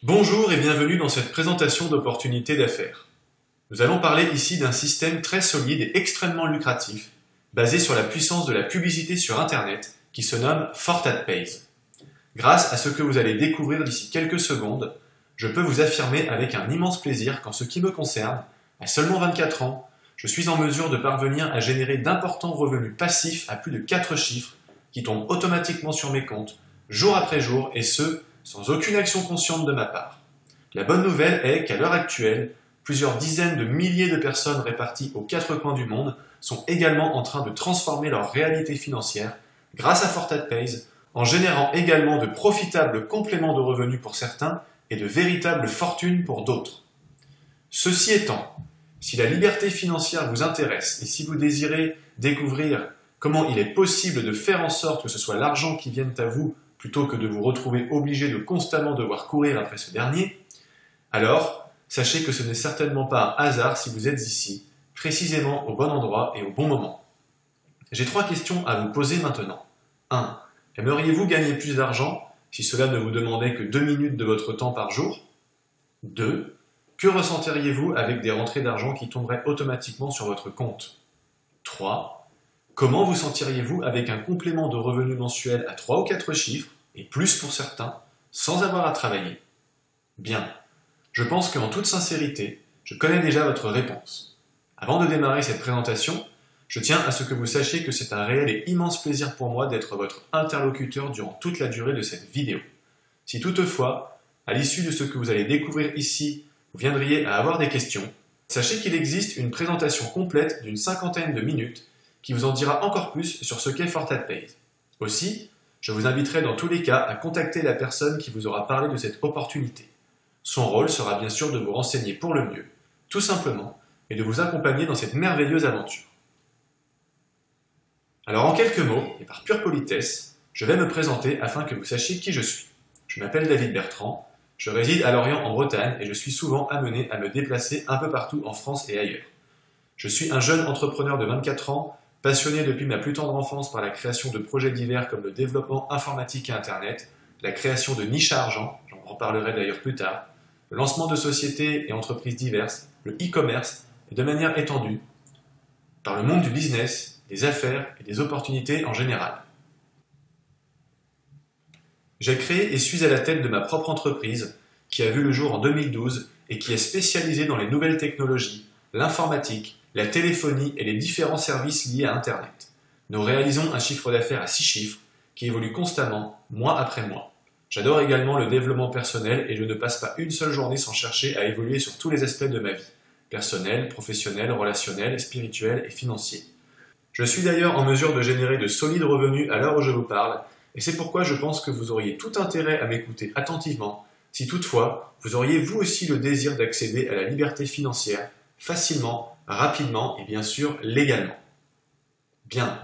Bonjour et bienvenue dans cette présentation d'opportunités d'affaires. Nous allons parler ici d'un système très solide et extrêmement lucratif, basé sur la puissance de la publicité sur Internet, qui se nomme FortatPays. Grâce à ce que vous allez découvrir d'ici quelques secondes, je peux vous affirmer avec un immense plaisir qu'en ce qui me concerne, à seulement 24 ans, je suis en mesure de parvenir à générer d'importants revenus passifs à plus de 4 chiffres qui tombent automatiquement sur mes comptes, jour après jour, et ce, sans aucune action consciente de ma part. La bonne nouvelle est qu'à l'heure actuelle, plusieurs dizaines de milliers de personnes réparties aux 4 coins du monde sont également en train de transformer leur réalité financière grâce à FortatPays, en générant également de profitables compléments de revenus pour certains et de véritables fortunes pour d'autres. Ceci étant, si la liberté financière vous intéresse et si vous désirez découvrir comment il est possible de faire en sorte que ce soit l'argent qui vienne à vous plutôt que de vous retrouver obligé de constamment devoir courir après ce dernier, alors sachez que ce n'est certainement pas un hasard si vous êtes ici, précisément au bon endroit et au bon moment. J'ai 3 questions à vous poser maintenant. 1. Aimeriez-vous gagner plus d'argent si cela ne vous demandait que 2 minutes de votre temps par jour? 2. Que ressentiriez-vous avec des rentrées d'argent qui tomberaient automatiquement sur votre compte? 3. Comment vous sentiriez-vous avec un complément de revenus mensuel à 3 ou 4 chiffres, et plus pour certains, sans avoir à travailler? Bien, je pense qu'en toute sincérité, je connais déjà votre réponse. Avant de démarrer cette présentation, je tiens à ce que vous sachiez que c'est un réel et immense plaisir pour moi d'être votre interlocuteur durant toute la durée de cette vidéo. Si toutefois, à l'issue de ce que vous allez découvrir ici, vous viendriez à avoir des questions, sachez qu'il existe une présentation complète d'une 50aine de minutes qui vous en dira encore plus sur ce qu'est FortatPays. Aussi, je vous inviterai dans tous les cas à contacter la personne qui vous aura parlé de cette opportunité. Son rôle sera bien sûr de vous renseigner pour le mieux, tout simplement, et de vous accompagner dans cette merveilleuse aventure. Alors en quelques mots, et par pure politesse, je vais me présenter afin que vous sachiez qui je suis. Je m'appelle David Bertrand, je réside à Lorient en Bretagne et je suis souvent amené à me déplacer un peu partout en France et ailleurs. Je suis un jeune entrepreneur de 24 ans, passionné depuis ma plus tendre enfance par la création de projets divers comme le développement informatique et Internet, la création de niches à argent, j'en reparlerai d'ailleurs plus tard, le lancement de sociétés et entreprises diverses, le e-commerce et de manière étendue, par le monde du business, des affaires et des opportunités en général. J'ai créé et suis à la tête de ma propre entreprise qui a vu le jour en 2012 et qui est spécialisée dans les nouvelles technologies, l'informatique, la téléphonie et les différents services liés à Internet. Nous réalisons un chiffre d'affaires à 6 chiffres qui évolue constamment, mois après mois. J'adore également le développement personnel et je ne passe pas une seule journée sans chercher à évoluer sur tous les aspects de ma vie, personnel, professionnel, relationnel, spirituel et financier. Je suis d'ailleurs en mesure de générer de solides revenus à l'heure où je vous parle, et c'est pourquoi je pense que vous auriez tout intérêt à m'écouter attentivement, si toutefois vous auriez vous aussi le désir d'accéder à la liberté financière, facilement, rapidement et bien sûr légalement. Bien,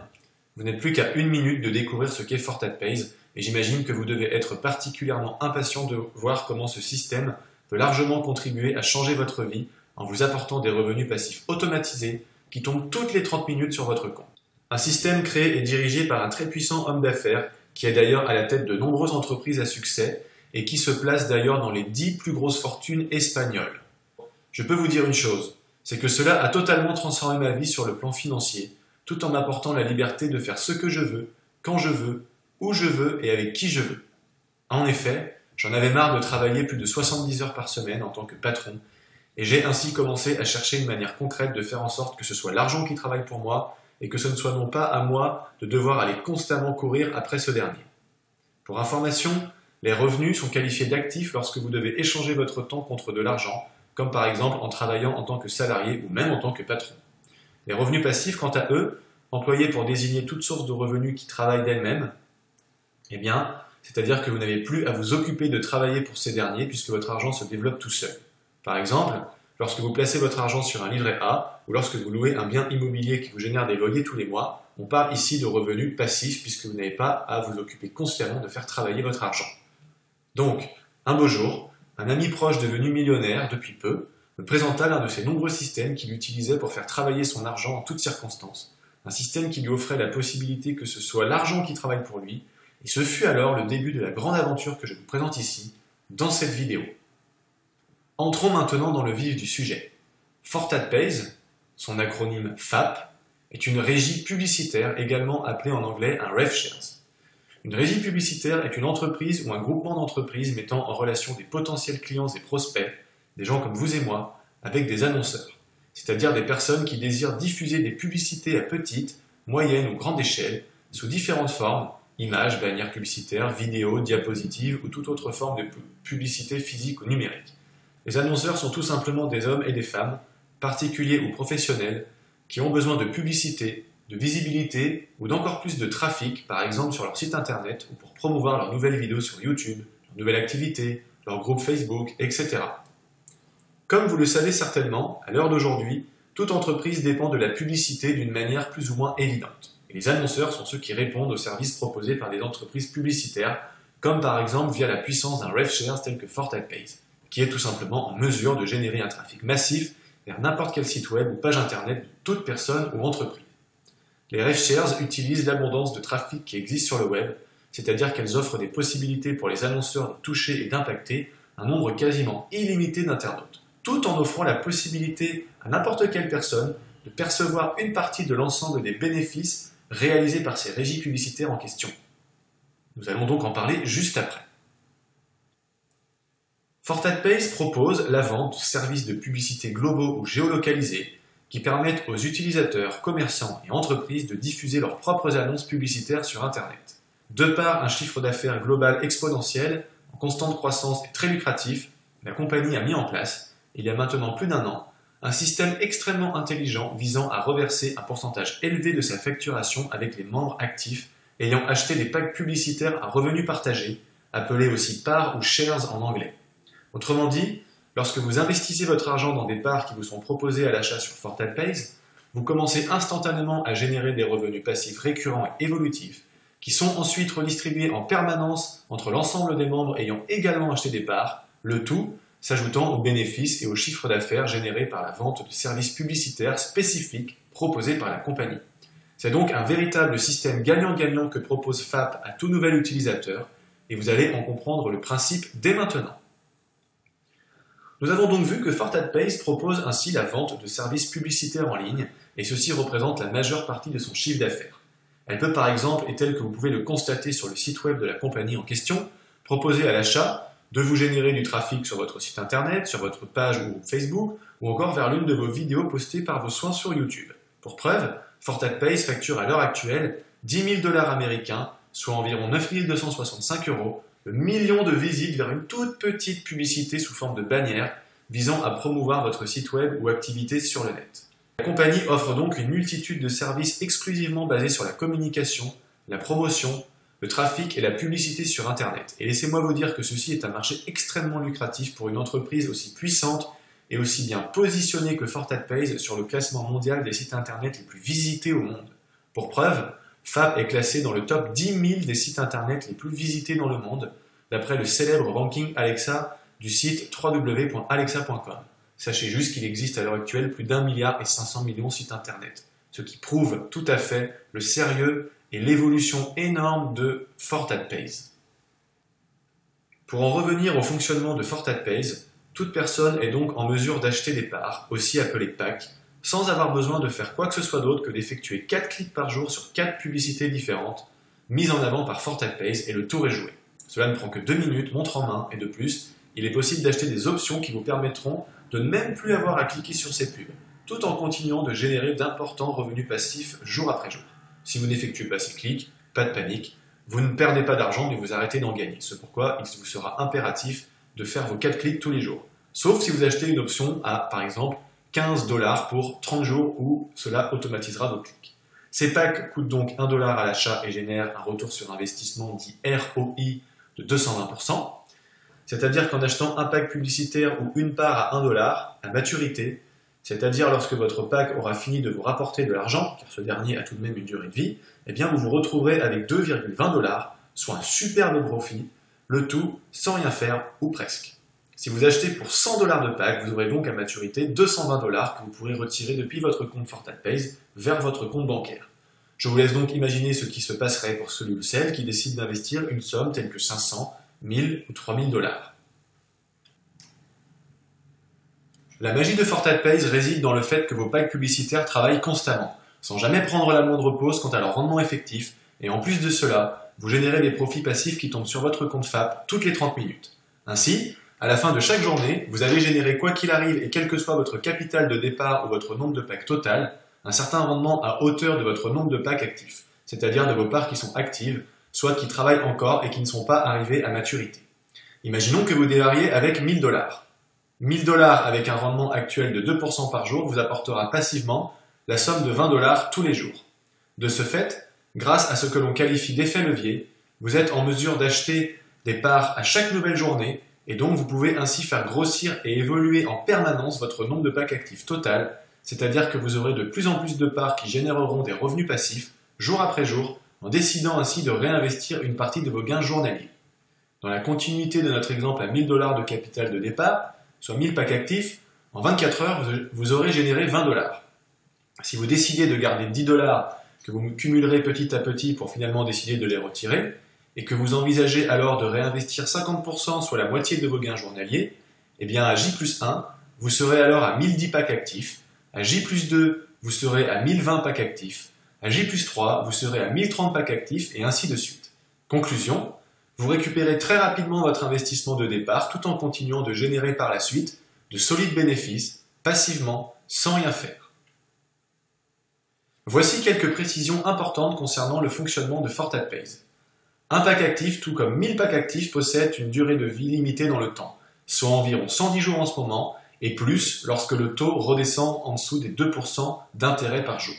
vous n'êtes plus qu'à 1 minute de découvrir ce qu'est FortatPays, et j'imagine que vous devez être particulièrement impatient de voir comment ce système peut largement contribuer à changer votre vie en vous apportant des revenus passifs automatisés qui tombent toutes les 30 minutes sur votre compte. Un système créé et dirigé par un très puissant homme d'affaires qui est d'ailleurs à la tête de nombreuses entreprises à succès et qui se place d'ailleurs dans les 10 plus grosses fortunes espagnoles. Je peux vous dire une chose, c'est que cela a totalement transformé ma vie sur le plan financier, tout en m'apportant la liberté de faire ce que je veux, quand je veux, où je veux et avec qui je veux. En effet, j'en avais marre de travailler plus de 70 heures par semaine en tant que patron, et j'ai ainsi commencé à chercher une manière concrète de faire en sorte que ce soit l'argent qui travaille pour moi, et que ce ne soit non pas à moi de devoir aller constamment courir après ce dernier. Pour information, les revenus sont qualifiés d'actifs lorsque vous devez échanger votre temps contre de l'argent, comme par exemple en travaillant en tant que salarié ou même en tant que patron. Les revenus passifs, quant à eux, employés pour désigner toute source de revenus qui travaillent d'elles-mêmes, eh bien, c'est-à-dire que vous n'avez plus à vous occuper de travailler pour ces derniers puisque votre argent se développe tout seul. Par exemple, lorsque vous placez votre argent sur un livret A ou lorsque vous louez un bien immobilier qui vous génère des loyers tous les mois, on parle ici de revenus passifs puisque vous n'avez pas à vous occuper consciemment de faire travailler votre argent. Donc, un beau jour, un ami proche devenu millionnaire depuis peu me présenta l'un de ces nombreux systèmes qu'il utilisait pour faire travailler son argent en toutes circonstances. Un système qui lui offrait la possibilité que ce soit l'argent qui travaille pour lui, et ce fut alors le début de la grande aventure que je vous présente ici, dans cette vidéo. Entrons maintenant dans le vif du sujet. FortatPays, son acronyme FAP, est une régie publicitaire, également appelée en anglais un RevShares. Une régie publicitaire est une entreprise ou un groupement d'entreprises mettant en relation des potentiels clients et prospects, des gens comme vous et moi, avec des annonceurs, c'est-à-dire des personnes qui désirent diffuser des publicités à petite, moyenne ou grande échelle, sous différentes formes, images, bannières publicitaires, vidéos, diapositives ou toute autre forme de publicité physique ou numérique. Les annonceurs sont tout simplement des hommes et des femmes, particuliers ou professionnels, qui ont besoin de publicité, de visibilité ou d'encore plus de trafic, par exemple sur leur site internet ou pour promouvoir leurs nouvelles vidéos sur YouTube, leur nouvelle activité, leur groupe Facebook, etc. Comme vous le savez certainement, à l'heure d'aujourd'hui, toute entreprise dépend de la publicité d'une manière plus ou moins évidente. Et les annonceurs sont ceux qui répondent aux services proposés par des entreprises publicitaires, comme par exemple via la puissance d'un RevShares tel que FortatPays, qui est tout simplement en mesure de générer un trafic massif vers n'importe quel site web ou page internet de toute personne ou entreprise. Les RevShares utilisent l'abondance de trafic qui existe sur le web, c'est-à-dire qu'elles offrent des possibilités pour les annonceurs de toucher et d'impacter un nombre quasiment illimité d'internautes, tout en offrant la possibilité à n'importe quelle personne de percevoir une partie de l'ensemble des bénéfices réalisés par ces régies publicitaires en question. Nous allons donc en parler juste après. FortatPays propose la vente de services de publicité globaux ou géolocalisés qui permettent aux utilisateurs, commerçants et entreprises de diffuser leurs propres annonces publicitaires sur Internet. De par un chiffre d'affaires global exponentiel, en constante croissance et très lucratif, la compagnie a mis en place, il y a maintenant plus d'1 an, un système extrêmement intelligent visant à reverser un pourcentage élevé de sa facturation avec les membres actifs ayant acheté des packs publicitaires à revenus partagés, appelés aussi parts ou shares en anglais. Autrement dit, lorsque vous investissez votre argent dans des parts qui vous sont proposées à l'achat sur FortatPays, vous commencez instantanément à générer des revenus passifs récurrents et évolutifs qui sont ensuite redistribués en permanence entre l'ensemble des membres ayant également acheté des parts, le tout s'ajoutant aux bénéfices et au chiffre d'affaires générés par la vente de services publicitaires spécifiques proposés par la compagnie. C'est donc un véritable système gagnant-gagnant que propose FAP à tout nouvel utilisateur et vous allez en comprendre le principe dès maintenant. Nous avons donc vu que FortatPays propose ainsi la vente de services publicitaires en ligne et ceci représente la majeure partie de son chiffre d'affaires. Elle peut par exemple, et tel que vous pouvez le constater sur le site web de la compagnie en question, proposer à l'achat de vous générer du trafic sur votre site internet, sur votre page ou Facebook, ou encore vers l'une de vos vidéos postées par vos soins sur YouTube. Pour preuve, FortatPays facture à l'heure actuelle 10 000 $ américains, soit environ 9 265 €, le million de visites vers une toute petite publicité sous forme de bannière visant à promouvoir votre site web ou activité sur le net. La compagnie offre donc une multitude de services exclusivement basés sur la communication, la promotion, le trafic et la publicité sur Internet. Et laissez-moi vous dire que ceci est un marché extrêmement lucratif pour une entreprise aussi puissante et aussi bien positionnée que FortatPays sur le classement mondial des sites Internet les plus visités au monde. Pour preuve, FAP est classé dans le top 10 000 des sites Internet les plus visités dans le monde, d'après le célèbre ranking Alexa du site www.alexa.com. Sachez juste qu'il existe à l'heure actuelle plus d'1,5 milliard de sites Internet, ce qui prouve tout à fait le sérieux et l'évolution énorme de FortatPays. Pour en revenir au fonctionnement de FortatPays, toute personne est donc en mesure d'acheter des parts, aussi appelées packs, sans avoir besoin de faire quoi que ce soit d'autre que d'effectuer 4 clics par jour sur 4 publicités différentes, mises en avant par FortatPays et le tour est joué. Cela ne prend que 2 minutes, montre en main, et de plus, il est possible d'acheter des options qui vous permettront de ne même plus avoir à cliquer sur ces pubs, tout en continuant de générer d'importants revenus passifs jour après jour. Si vous n'effectuez pas ces clics, pas de panique, vous ne perdez pas d'argent mais vous arrêtez d'en gagner. C'est pourquoi il vous sera impératif de faire vos 4 clics tous les jours. Sauf si vous achetez une option à, par exemple, 15 $ pour 30 jours où cela automatisera vos clics. Ces packs coûtent donc 1 $ à l'achat et génèrent un retour sur investissement dit ROI de 220%. C'est-à-dire qu'en achetant un pack publicitaire ou une part à 1 $, à maturité, c'est-à-dire lorsque votre pack aura fini de vous rapporter de l'argent, car ce dernier a tout de même une durée de vie, eh bien vous vous retrouverez avec 2,20 $, soit un superbe profit, le tout sans rien faire ou presque. Si vous achetez pour 100 $ de pack, vous aurez donc à maturité 220 $ que vous pourrez retirer depuis votre compte FortatPays vers votre compte bancaire. Je vous laisse donc imaginer ce qui se passerait pour celui ou celle qui décide d'investir une somme telle que 500, 1000 ou 3000 $. La magie de FortatPays réside dans le fait que vos packs publicitaires travaillent constamment, sans jamais prendre la moindre pause quant à leur rendement effectif, et en plus de cela, vous générez des profits passifs qui tombent sur votre compte FAP toutes les 30 minutes. Ainsi, à la fin de chaque journée, vous avez généré quoi qu'il arrive et quel que soit votre capital de départ ou votre nombre de packs total, un certain rendement à hauteur de votre nombre de packs actifs, c'est-à-dire de vos parts qui sont actives, soit qui travaillent encore et qui ne sont pas arrivées à maturité. Imaginons que vous démarriez avec 1000 $. 1000 $ avec un rendement actuel de 2% par jour vous apportera passivement la somme de 20 $ tous les jours. De ce fait, grâce à ce que l'on qualifie d'effet levier, vous êtes en mesure d'acheter des parts à chaque nouvelle journée et donc vous pouvez ainsi faire grossir et évoluer en permanence votre nombre de packs actifs total, c'est-à-dire que vous aurez de plus en plus de parts qui généreront des revenus passifs jour après jour, en décidant ainsi de réinvestir une partie de vos gains journaliers. Dans la continuité de notre exemple à 1000 $ de capital de départ, soit 1000 packs actifs, en 24 heures, vous aurez généré 20 $. Si vous décidez de garder 10 $ que vous cumulerez petit à petit pour finalement décider de les retirer, et que vous envisagez alors de réinvestir 50%, soit la moitié de vos gains journaliers, eh bien à J+1, vous serez alors à 1010 packs actifs, à J+2, vous serez à 1020 packs actifs, à J+3, vous serez à 1030 packs actifs, et ainsi de suite. Conclusion, vous récupérez très rapidement votre investissement de départ tout en continuant de générer par la suite de solides bénéfices, passivement, sans rien faire. Voici quelques précisions importantes concernant le fonctionnement de FortatPays. Un pack actif, tout comme 1000 packs actifs, possède une durée de vie limitée dans le temps, soit environ 110 jours en ce moment, et plus lorsque le taux redescend en dessous des 2% d'intérêt par jour.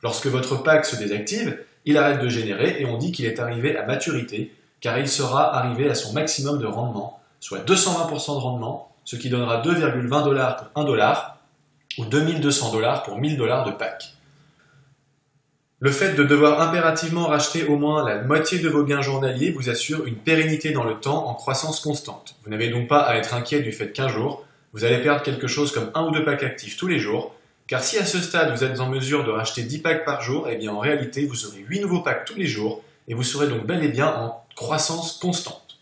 Lorsque votre pack se désactive, il arrête de générer et on dit qu'il est arrivé à maturité, car il sera arrivé à son maximum de rendement, soit 220% de rendement, ce qui donnera 2,20 $ pour 1 $ ou 2200 $ pour 1000 $ de pack. Le fait de devoir impérativement racheter au moins la moitié de vos gains journaliers vous assure une pérennité dans le temps en croissance constante. Vous n'avez donc pas à être inquiet du fait qu'un jour, vous allez perdre quelque chose comme 1 ou 2 packs actifs tous les jours, car si à ce stade vous êtes en mesure de racheter 10 packs par jour, eh bien en réalité vous aurez 8 nouveaux packs tous les jours et vous serez donc bel et bien en croissance constante.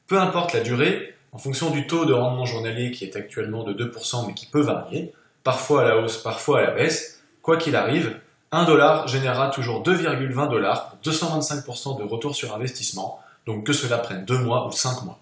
Peu importe la durée, en fonction du taux de rendement journalier qui est actuellement de 2% mais qui peut varier, parfois à la hausse, parfois à la baisse, quoi qu'il arrive, 1 $ générera toujours 2,20 $ pour 225% de retour sur investissement, donc que cela prenne 2 mois ou 5 mois.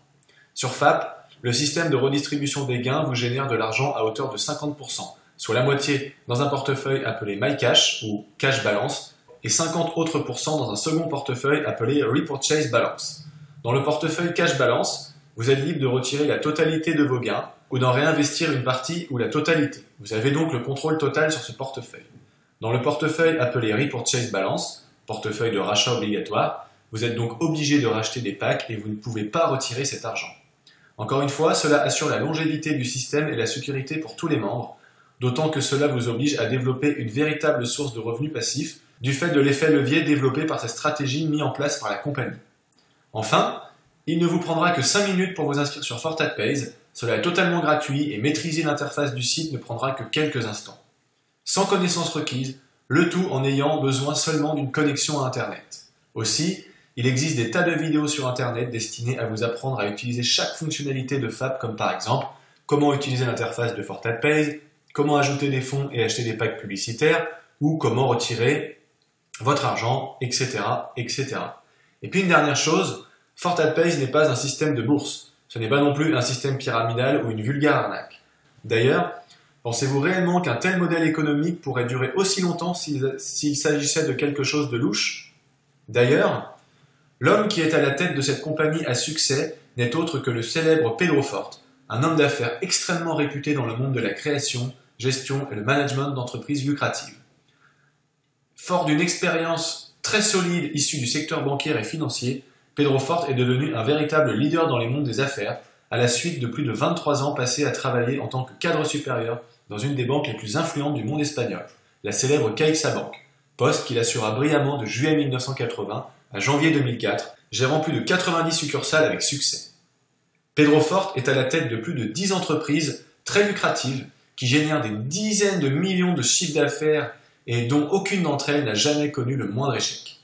Sur FAP, le système de redistribution des gains vous génère de l'argent à hauteur de 50%, soit la moitié dans un portefeuille appelé MyCash ou Cash Balance, et 50 autres % dans un second portefeuille appelé Repurchase Balance. Dans le portefeuille Cash Balance, vous êtes libre de retirer la totalité de vos gains ou d'en réinvestir une partie ou la totalité. Vous avez donc le contrôle total sur ce portefeuille. Dans le portefeuille appelé Repurchase Balance, portefeuille de rachat obligatoire, vous êtes donc obligé de racheter des packs et vous ne pouvez pas retirer cet argent. Encore une fois, cela assure la longévité du système et la sécurité pour tous les membres, d'autant que cela vous oblige à développer une véritable source de revenus passifs du fait de l'effet levier développé par cette stratégie mise en place par la compagnie. Enfin, il ne vous prendra que 5 minutes pour vous inscrire sur FortatPays, cela est totalement gratuit et maîtriser l'interface du site ne prendra que quelques instants. Sans connaissance requise, le tout en ayant besoin seulement d'une connexion à Internet. Aussi, il existe des tas de vidéos sur Internet destinées à vous apprendre à utiliser chaque fonctionnalité de FAP, comme par exemple comment utiliser l'interface de FortatPays, comment ajouter des fonds et acheter des packs publicitaires, ou comment retirer votre argent, etc., etc. Et puis une dernière chose, FortatPays n'est pas un système de bourse. Ce n'est pas non plus un système pyramidal ou une vulgaire arnaque. D'ailleurs, pensez-vous réellement qu'un tel modèle économique pourrait durer aussi longtemps s'il s'agissait de quelque chose de louche? D'ailleurs, l'homme qui est à la tête de cette compagnie à succès n'est autre que le célèbre Pedro Forte, un homme d'affaires extrêmement réputé dans le monde de la création, gestion et le management d'entreprises lucratives. Fort d'une expérience très solide issue du secteur bancaire et financier, Pedro Forte est devenu un véritable leader dans les mondes des affaires, à la suite de plus de 23 ans passés à travailler en tant que cadre supérieur dans une des banques les plus influentes du monde espagnol, la célèbre CaixaBank, poste qu'il assura brillamment de juillet 1980 à janvier 2004, gérant plus de 90 succursales avec succès. Pedro Forte est à la tête de plus de 10 entreprises très lucratives qui génèrent des dizaines de millions de chiffres d'affaires et dont aucune d'entre elles n'a jamais connu le moindre échec.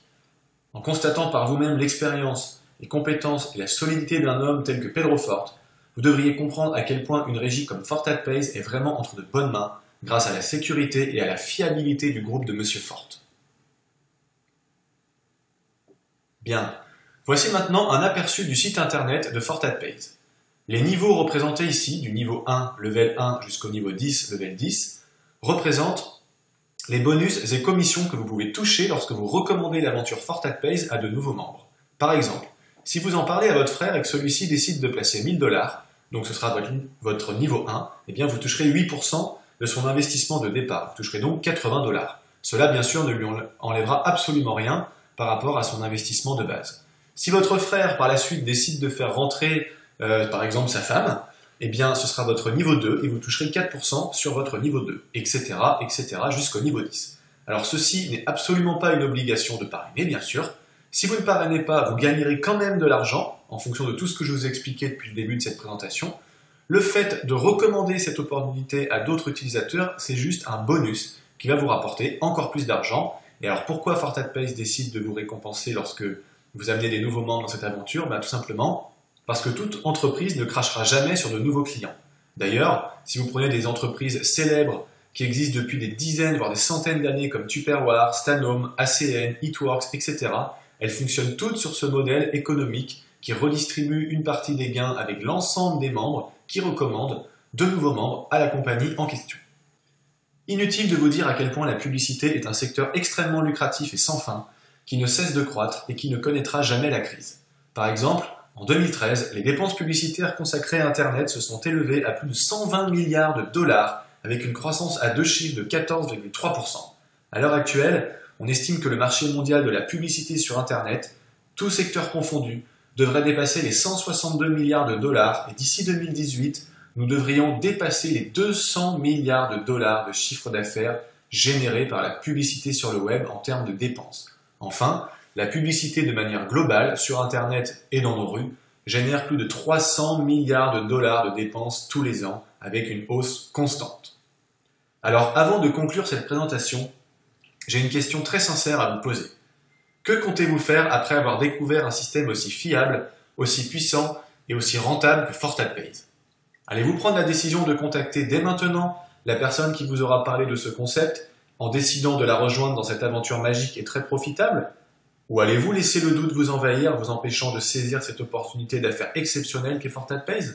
En constatant par vous-même l'expérience, les compétences et la solidité d'un homme tel que Pedro Forte, vous devriez comprendre à quel point une régie comme Fortat Pays est vraiment entre de bonnes mains grâce à la sécurité et à la fiabilité du groupe de Monsieur Fort. Bien, voici maintenant un aperçu du site internet de Fortat Pays. Les niveaux représentés ici, du niveau 1, level 1 jusqu'au niveau 10, level 10, représentent les bonus et commissions que vous pouvez toucher lorsque vous recommandez l'aventure Fortat Pays à de nouveaux membres. Par exemple, si vous en parlez à votre frère et que celui-ci décide de placer 1000 $, donc ce sera votre niveau 1, eh bien vous toucherez 8% de son investissement de départ. Vous toucherez donc 80 $. Cela, bien sûr, ne lui enlèvera absolument rien par rapport à son investissement de base. Si votre frère, par la suite, décide de faire rentrer, par exemple, sa femme, eh bien, ce sera votre niveau 2 et vous toucherez 4% sur votre niveau 2, etc., etc., jusqu'au niveau 10. Alors, ceci n'est absolument pas une obligation de parrainer, bien sûr. Si vous ne parrainez pas, vous gagnerez quand même de l'argent, en fonction de tout ce que je vous ai expliqué depuis le début de cette présentation. Le fait de recommander cette opportunité à d'autres utilisateurs, c'est juste un bonus qui va vous rapporter encore plus d'argent. Et alors, pourquoi Fortat Pays décide de vous récompenser lorsque vous amenez des nouveaux membres dans cette aventure? Tout simplement parce que toute entreprise ne crachera jamais sur de nouveaux clients. D'ailleurs, si vous prenez des entreprises célèbres qui existent depuis des dizaines, voire des centaines d'années, comme Tupperware, Stanome, ACN, Eatworks, etc., elles fonctionnent toutes sur ce modèle économique qui redistribue une partie des gains avec l'ensemble des membres qui recommandent de nouveaux membres à la compagnie en question. Inutile de vous dire à quel point la publicité est un secteur extrêmement lucratif et sans fin, qui ne cesse de croître et qui ne connaîtra jamais la crise. Par exemple, en 2013, les dépenses publicitaires consacrées à Internet se sont élevées à plus de 120 milliards de dollars, avec une croissance à deux chiffres de 14,3%. À l'heure actuelle, on estime que le marché mondial de la publicité sur Internet, tous secteurs confondus, devrait dépasser les 162 milliards de dollars et d'ici 2018, nous devrions dépasser les 200 milliards de dollars de chiffre d'affaires générés par la publicité sur le web en termes de dépenses. Enfin, la publicité de manière globale sur Internet et dans nos rues génère plus de 300 milliards de dollars de dépenses tous les ans avec une hausse constante. Alors avant de conclure cette présentation, j'ai une question très sincère à vous poser. Que comptez-vous faire après avoir découvert un système aussi fiable, aussi puissant et aussi rentable que Fortat Pays? Allez-vous prendre la décision de contacter dès maintenant la personne qui vous aura parlé de ce concept en décidant de la rejoindre dans cette aventure magique et très profitable? Ou allez-vous laisser le doute vous envahir, vous empêchant de saisir cette opportunité d'affaires exceptionnelle qu'est Fortat Pays?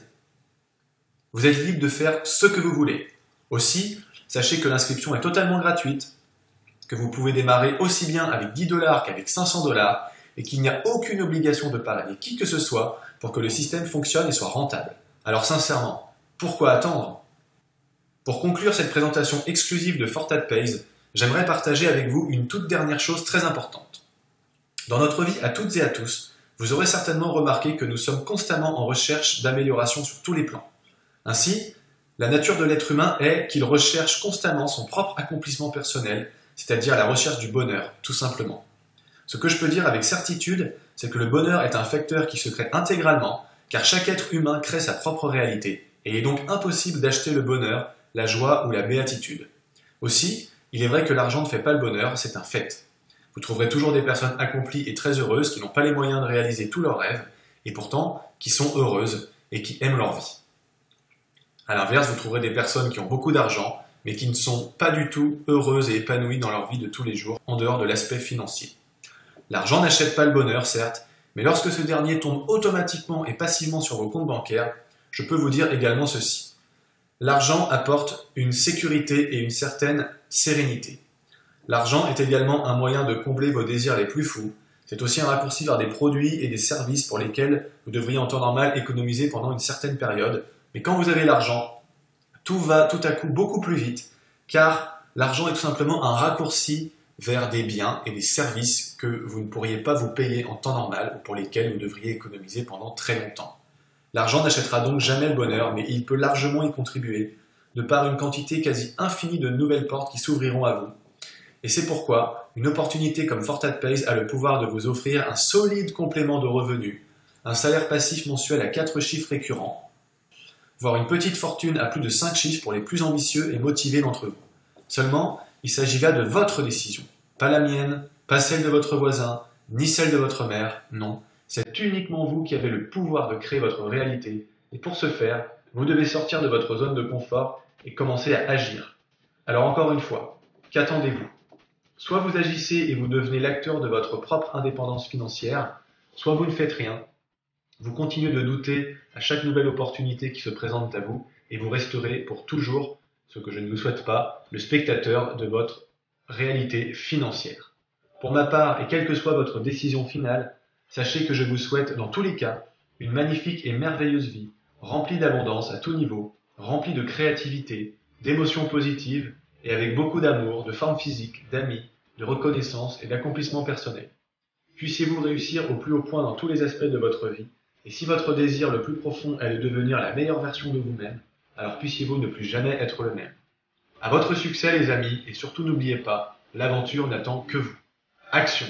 Vous êtes libre de faire ce que vous voulez. Aussi, sachez que l'inscription est totalement gratuite, que vous pouvez démarrer aussi bien avec 10 $ qu'avec 500 $ et qu'il n'y a aucune obligation de parrainer qui que ce soit pour que le système fonctionne et soit rentable. Alors sincèrement, pourquoi attendre? Pour conclure cette présentation exclusive de Fortat Pays, j'aimerais partager avec vous une toute dernière chose très importante. Dans notre vie à toutes et à tous, vous aurez certainement remarqué que nous sommes constamment en recherche d'amélioration sur tous les plans. Ainsi, la nature de l'être humain est qu'il recherche constamment son propre accomplissement personnel, c'est-à-dire la recherche du bonheur, tout simplement. Ce que je peux dire avec certitude, c'est que le bonheur est un facteur qui se crée intégralement, car chaque être humain crée sa propre réalité, et il est donc impossible d'acheter le bonheur, la joie ou la béatitude. Aussi, il est vrai que l'argent ne fait pas le bonheur, c'est un fait. Vous trouverez toujours des personnes accomplies et très heureuses qui n'ont pas les moyens de réaliser tous leurs rêves, et pourtant qui sont heureuses et qui aiment leur vie. A l'inverse, vous trouverez des personnes qui ont beaucoup d'argent, mais qui ne sont pas du tout heureuses et épanouies dans leur vie de tous les jours, en dehors de l'aspect financier. L'argent n'achète pas le bonheur, certes, mais lorsque ce dernier tombe automatiquement et passivement sur vos comptes bancaires, je peux vous dire également ceci. L'argent apporte une sécurité et une certaine sérénité. L'argent est également un moyen de combler vos désirs les plus fous. C'est aussi un raccourci vers des produits et des services pour lesquels vous devriez en temps normal économiser pendant une certaine période. Mais quand vous avez l'argent, tout va tout à coup beaucoup plus vite, car l'argent est tout simplement un raccourci vers des biens et des services que vous ne pourriez pas vous payer en temps normal ou pour lesquels vous devriez économiser pendant très longtemps. L'argent n'achètera donc jamais le bonheur, mais il peut largement y contribuer, de par une quantité quasi infinie de nouvelles portes qui s'ouvriront à vous. Et c'est pourquoi une opportunité comme Fortat Pays a le pouvoir de vous offrir un solide complément de revenus, un salaire passif mensuel à 4 chiffres récurrents, voire une petite fortune à plus de 5 chiffres pour les plus ambitieux et motivés d'entre vous. Seulement, il s'agit là de votre décision, pas la mienne, pas celle de votre voisin, ni celle de votre mère, non. C'est uniquement vous qui avez le pouvoir de créer votre réalité Et pour ce faire, vous devez sortir de votre zone de confort et commencer à agir. Alors encore une fois, qu'attendez-vous? Soit vous agissez et vous devenez l'acteur de votre propre indépendance financière, soit vous ne faites rien, vous continuez de douter à chaque nouvelle opportunité qui se présente à vous et vous resterez pour toujours, ce que je ne vous souhaite pas, le spectateur de votre réalité financière. Pour ma part, et quelle que soit votre décision finale, sachez que je vous souhaite dans tous les cas une magnifique et merveilleuse vie, remplie d'abondance à tout niveau, remplie de créativité, d'émotions positives et avec beaucoup d'amour, de forme physique, d'amis, de reconnaissance et d'accomplissement personnel. Puissiez-vous réussir au plus haut point dans tous les aspects de votre vie, et si votre désir le plus profond est de devenir la meilleure version de vous-même, alors puissiez-vous ne plus jamais être le même. À votre succès les amis, et surtout n'oubliez pas, l'aventure n'attend que vous. Action!